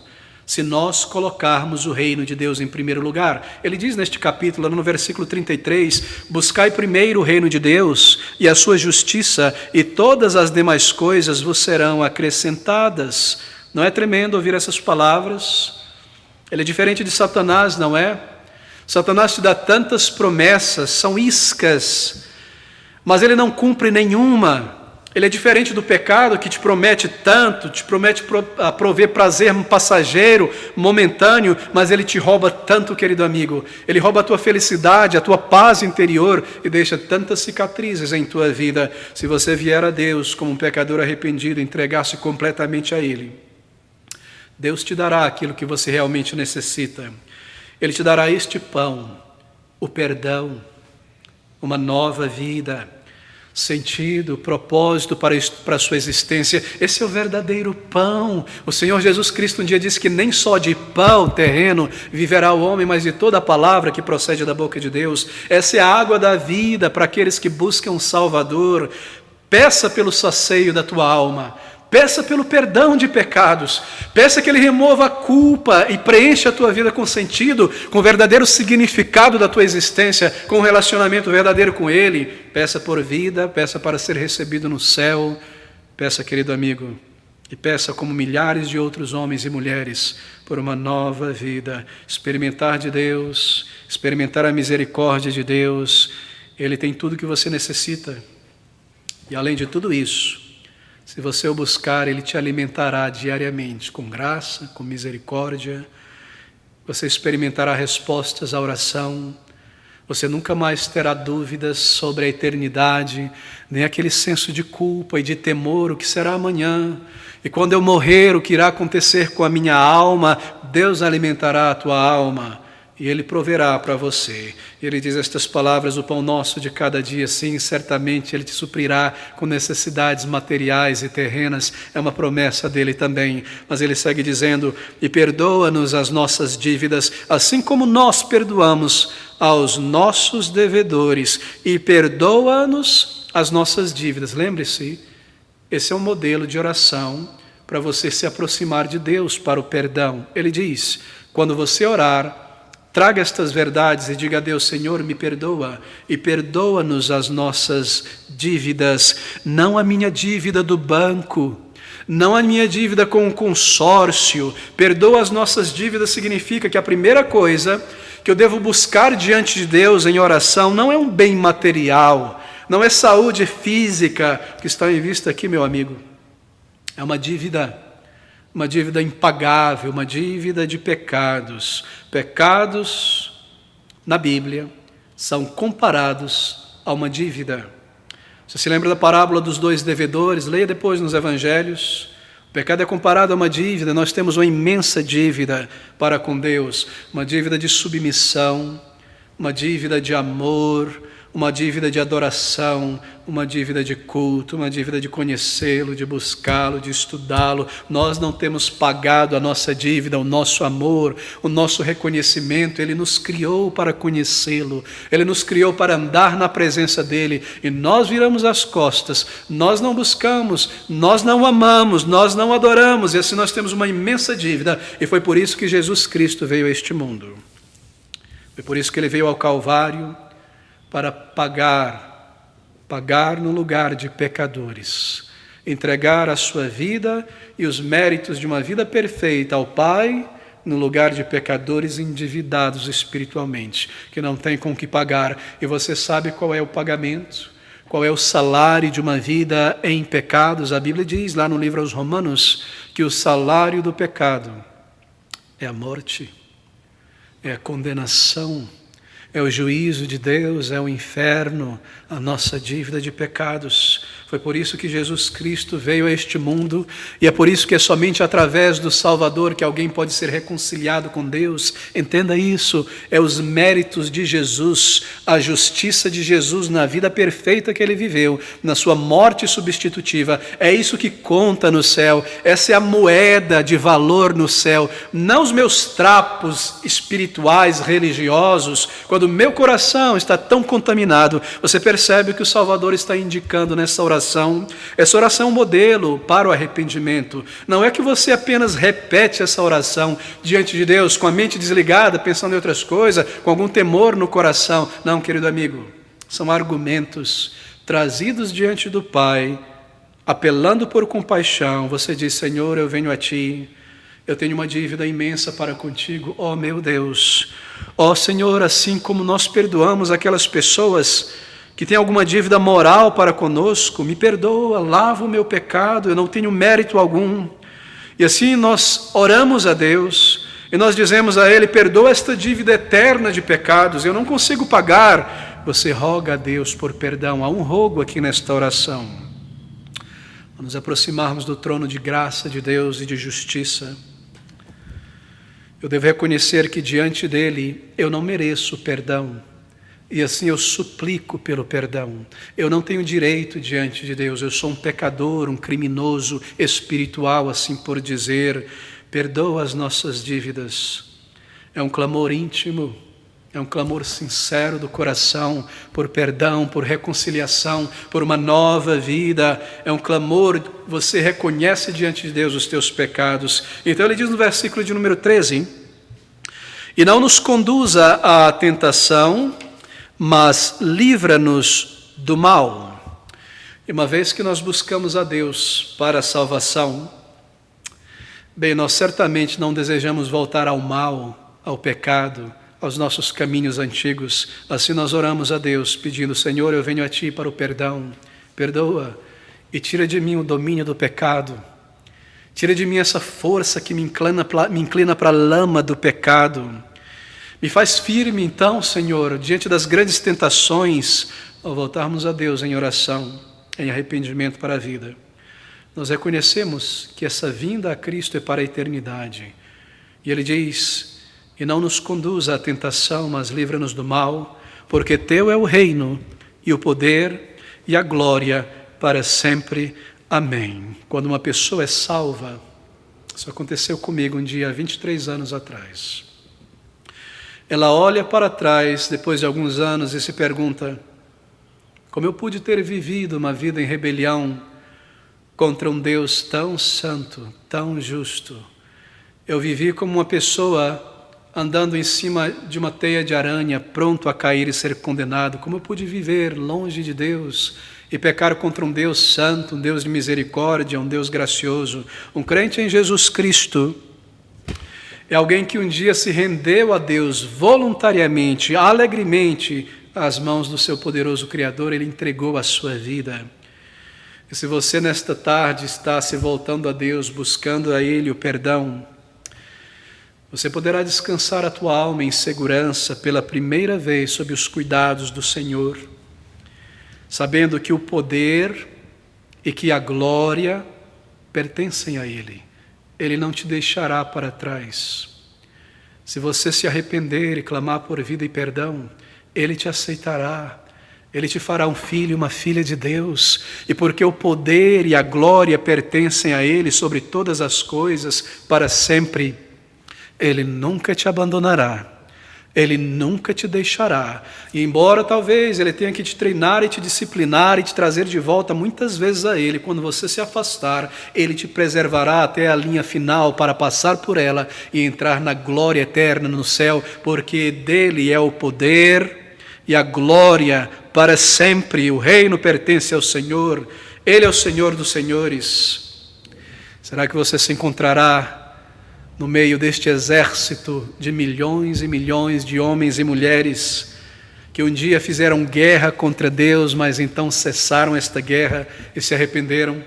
se nós colocarmos o reino de Deus em primeiro lugar. Ele diz neste capítulo, no versículo 33, buscai primeiro o reino de Deus e a sua justiça, e todas as demais coisas vos serão acrescentadas. Não é tremendo ouvir essas palavras? Ele é diferente de Satanás, não é? Satanás te dá tantas promessas, são iscas, mas ele não cumpre nenhuma. Ele é diferente do pecado, que te promete tanto, te promete prover prazer passageiro, momentâneo, mas ele te rouba tanto, querido amigo. Ele rouba a tua felicidade, a tua paz interior e deixa tantas cicatrizes em tua vida. Se você vier a Deus como um pecador arrependido, entregar-se completamente a Ele, Deus te dará aquilo que você realmente necessita. Ele te dará este pão, o perdão, uma nova vida, sentido, propósito para a sua existência. Esse é o verdadeiro pão. O Senhor Jesus Cristo um dia disse que nem só de pão terreno viverá o homem, mas de toda a palavra que procede da boca de Deus. Essa é a água da vida para aqueles que buscam um Salvador. Peça pelo saceio da tua alma. Peça pelo perdão de pecados. Peça que Ele remova a culpa e preencha a tua vida com sentido, com o verdadeiro significado da tua existência, com um relacionamento verdadeiro com Ele. Peça por vida, peça para ser recebido no céu. Peça, querido amigo, e peça como milhares de outros homens e mulheres por uma nova vida. Experimentar de Deus, experimentar a misericórdia de Deus. Ele tem tudo que você necessita. E além de tudo isso, se você o buscar, Ele te alimentará diariamente com graça, com misericórdia. Você experimentará respostas à oração. Você nunca mais terá dúvidas sobre a eternidade, nem aquele senso de culpa e de temor, o que será amanhã. E quando eu morrer, o que irá acontecer com a minha alma? Deus alimentará a tua alma e Ele proverá para você. Ele diz estas palavras: o pão nosso de cada dia, sim, certamente Ele te suprirá com necessidades materiais e terrenas. É uma promessa dele também. Mas Ele segue dizendo: e perdoa-nos as nossas dívidas, assim como nós perdoamos aos nossos devedores, e perdoa-nos as nossas dívidas. Lembre-se, esse é um modelo de oração para você se aproximar de Deus para o perdão. Ele diz: quando você orar, traga estas verdades e diga a Deus: Senhor, me perdoa e perdoa-nos as nossas dívidas, não a minha dívida do banco, não a minha dívida com o consórcio. Perdoa as nossas dívidas significa que a primeira coisa que eu devo buscar diante de Deus em oração não é um bem material, não é saúde física que está em vista aqui, meu amigo. É uma dívida impagável, uma dívida de pecados. Pecados, na Bíblia, são comparados a uma dívida. Você se lembra da parábola dos dois devedores? Leia depois nos Evangelhos. O pecado é comparado a uma dívida. Nós temos uma imensa dívida para com Deus, uma dívida de submissão, uma dívida de amor, uma dívida de adoração, uma dívida de culto, uma dívida de conhecê-lo, de buscá-lo, de estudá-lo. Nós não temos pagado a nossa dívida, o nosso amor, o nosso reconhecimento. Ele nos criou para conhecê-lo, Ele nos criou para andar na presença dEle, e nós viramos as costas, nós não buscamos, nós não amamos, nós não adoramos, e assim nós temos uma imensa dívida, e foi por isso que Jesus Cristo veio a este mundo. Foi por isso que Ele veio ao Calvário, para pagar no lugar de pecadores, entregar a sua vida e os méritos de uma vida perfeita ao Pai, no lugar de pecadores endividados espiritualmente, que não têm com que pagar. E você sabe qual é o pagamento, qual é o salário de uma vida em pecados? A Bíblia diz lá no livro aos Romanos que o salário do pecado é a morte, é a condenação, é o juízo de Deus, é o inferno, a nossa dívida de pecados. Foi por isso que Jesus Cristo veio a este mundo, e é por isso que é somente através do Salvador que alguém pode ser reconciliado com Deus. Entenda isso, é os méritos de Jesus, a justiça de Jesus na vida perfeita que Ele viveu, na sua morte substitutiva. É isso que conta no céu, essa é a moeda de valor no céu, não os meus trapos espirituais, religiosos. Quando o meu coração está tão contaminado, você percebe que o Salvador está indicando nessa oração. Essa oração é um modelo para o arrependimento. Não é que você apenas repete essa oração diante de Deus com a mente desligada, pensando em outras coisas, com algum temor no coração. Não, querido amigo, são argumentos trazidos diante do Pai, apelando por compaixão. Você diz: Senhor, eu venho a Ti, eu tenho uma dívida imensa para contigo, ó meu Deus. Ó Senhor, assim como nós perdoamos aquelas pessoas que têm alguma dívida moral para conosco, me perdoa, lava o meu pecado, eu não tenho mérito algum. E assim nós oramos a Deus, e nós dizemos a Ele: perdoa esta dívida eterna de pecados, eu não consigo pagar. Você roga a Deus por perdão. Há um rogo aqui nesta oração. Para nos aproximarmos do trono de graça de Deus e de justiça, eu devo reconhecer que diante dEle eu não mereço perdão, e assim eu suplico pelo perdão. Eu não tenho direito diante de Deus, eu sou um pecador, um criminoso espiritual, assim por dizer. Perdoa as nossas dívidas. É um clamor íntimo, é um clamor sincero do coração por perdão, por reconciliação, por uma nova vida. É um clamor, você reconhece diante de Deus os teus pecados. Então ele diz no versículo de número 13: e não nos conduza à tentação, mas livra-nos do mal. E uma vez que nós buscamos a Deus para a salvação, bem, nós certamente não desejamos voltar ao mal, ao pecado, aos nossos caminhos antigos. Assim nós oramos a Deus, pedindo: Senhor, eu venho a Ti para o perdão. Perdoa e tira de mim o domínio do pecado. Tira de mim essa força que me inclina para a lama do pecado. Me faz firme então, Senhor, diante das grandes tentações, ao voltarmos a Deus em oração, em arrependimento para a vida. Nós reconhecemos que essa vinda a Cristo é para a eternidade. E Ele diz: e não nos conduza à tentação, mas livra-nos do mal, porque teu é o reino, e o poder, e a glória, para sempre. Amém. Quando uma pessoa é salva, isso aconteceu comigo um dia há 23 anos atrás. Ela olha para trás, depois de alguns anos, e se pergunta: como eu pude ter vivido uma vida em rebelião contra um Deus tão santo, tão justo? Eu vivi como uma pessoa andando em cima de uma teia de aranha, pronto a cair e ser condenado. Como eu pude viver longe de Deus e pecar contra um Deus santo, um Deus de misericórdia, um Deus gracioso? Um crente em Jesus Cristo é alguém que um dia se rendeu a Deus voluntariamente, alegremente, às mãos do seu poderoso Criador. Ele entregou a sua vida. E se você nesta tarde está se voltando a Deus, buscando a Ele o perdão, você poderá descansar a tua alma em segurança pela primeira vez sob os cuidados do Senhor, sabendo que o poder e que a glória pertencem a Ele. Ele não te deixará para trás. Se você se arrepender e clamar por vida e perdão, Ele te aceitará. Ele te fará um filho e uma filha de Deus. E porque o poder e a glória pertencem a Ele sobre todas as coisas para sempre, Ele nunca te abandonará, Ele nunca te deixará. E embora talvez Ele tenha que te treinar e te disciplinar e te trazer de volta muitas vezes a Ele, quando você se afastar, Ele te preservará até a linha final para passar por ela e entrar na glória eterna no céu, porque dele é o poder e a glória para sempre. O reino pertence ao Senhor, Ele é o Senhor dos senhores. Será que você se encontrará no meio deste exército de milhões e milhões de homens e mulheres que um dia fizeram guerra contra Deus, mas então cessaram esta guerra e se arrependeram?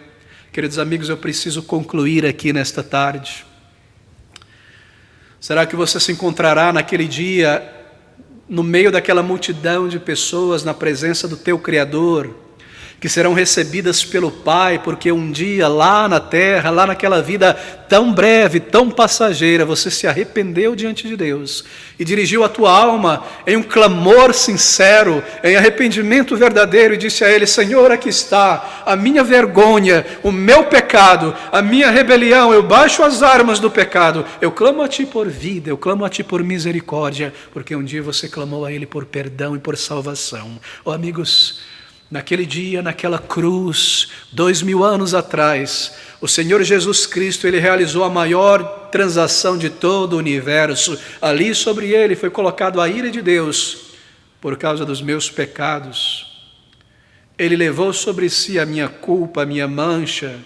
Queridos amigos, eu preciso concluir aqui nesta tarde. Será que você se encontrará naquele dia no meio daquela multidão de pessoas, na presença do teu Criador, que serão recebidas pelo Pai, porque um dia lá na terra, lá naquela vida tão breve, tão passageira, você se arrependeu diante de Deus e dirigiu a tua alma em um clamor sincero, em arrependimento verdadeiro, e disse a Ele: Senhor, aqui está a minha vergonha, o meu pecado, a minha rebelião, eu baixo as armas do pecado, eu clamo a Ti por vida, eu clamo a Ti por misericórdia, porque um dia você clamou a Ele por perdão e por salvação. Oh, amigos, naquele dia, naquela cruz, 2000 anos atrás, o Senhor Jesus Cristo, Ele realizou a maior transação de todo o universo. Ali sobre Ele foi colocado a ira de Deus por causa dos meus pecados. Ele levou sobre si a minha culpa, a minha mancha,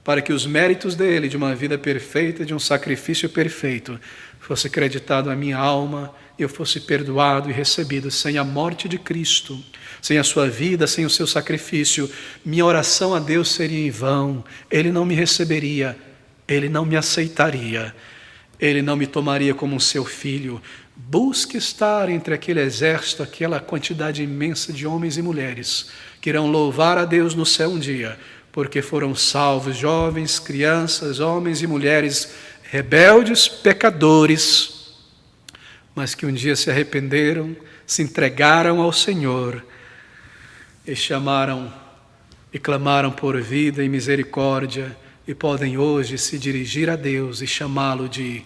para que os méritos dele, de uma vida perfeita, de um sacrifício perfeito, fosse creditado à minha alma e eu fosse perdoado e recebido. Sem a morte de Cristo, sem a sua vida, sem o seu sacrifício, minha oração a Deus seria em vão. Ele não me receberia, Ele não me aceitaria, Ele não me tomaria como um seu filho. Busque estar entre aquele exército, aquela quantidade imensa de homens e mulheres que irão louvar a Deus no céu um dia, porque foram salvos, jovens, crianças, homens e mulheres, rebeldes, pecadores, mas que um dia se arrependeram, se entregaram ao Senhor e chamaram e clamaram por vida e misericórdia, e podem hoje se dirigir a Deus e chamá-lo de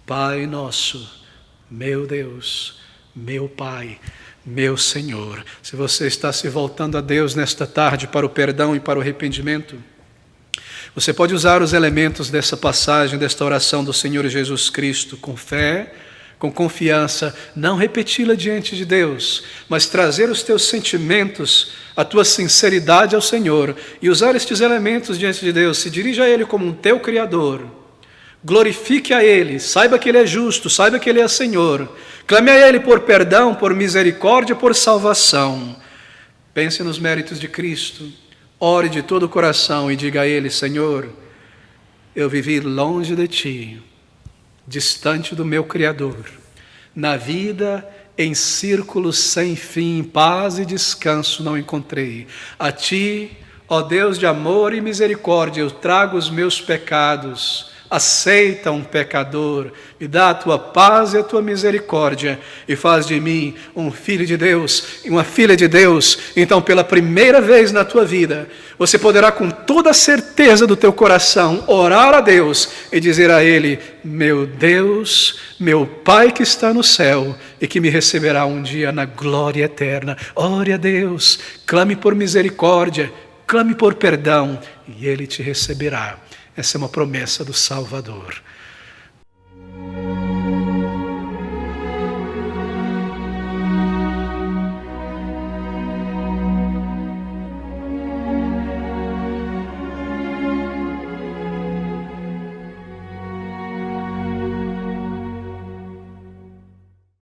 Pai nosso, meu Deus, meu Pai, meu Senhor. Se você está se voltando a Deus nesta tarde para o perdão e para o arrependimento, você pode usar os elementos dessa passagem, desta oração do Senhor Jesus Cristo, com fé, com confiança, não repeti-la diante de Deus, mas trazer os teus sentimentos, a tua sinceridade ao Senhor e usar estes elementos diante de Deus. Se dirija a Ele como um teu Criador, glorifique a Ele, saiba que Ele é justo, saiba que Ele é Senhor, clame a Ele por perdão, por misericórdia, por salvação. Pense nos méritos de Cristo, ore de todo o coração e diga a Ele: Senhor, eu vivi longe de Ti, distante do meu Criador, na vida em círculos sem fim, paz e descanso não encontrei. A Ti, ó Deus de amor e misericórdia, eu trago os meus pecados, aceita um pecador, me dá a tua paz e a tua misericórdia e faz de mim um filho de Deus e uma filha de Deus. Então, pela primeira vez na tua vida, você poderá com toda a certeza do teu coração orar a Deus e dizer a Ele: meu Deus, meu Pai que está no céu e que me receberá um dia na glória eterna. Ore a Deus, clame por misericórdia, clame por perdão e Ele te receberá. Essa é uma promessa do Salvador.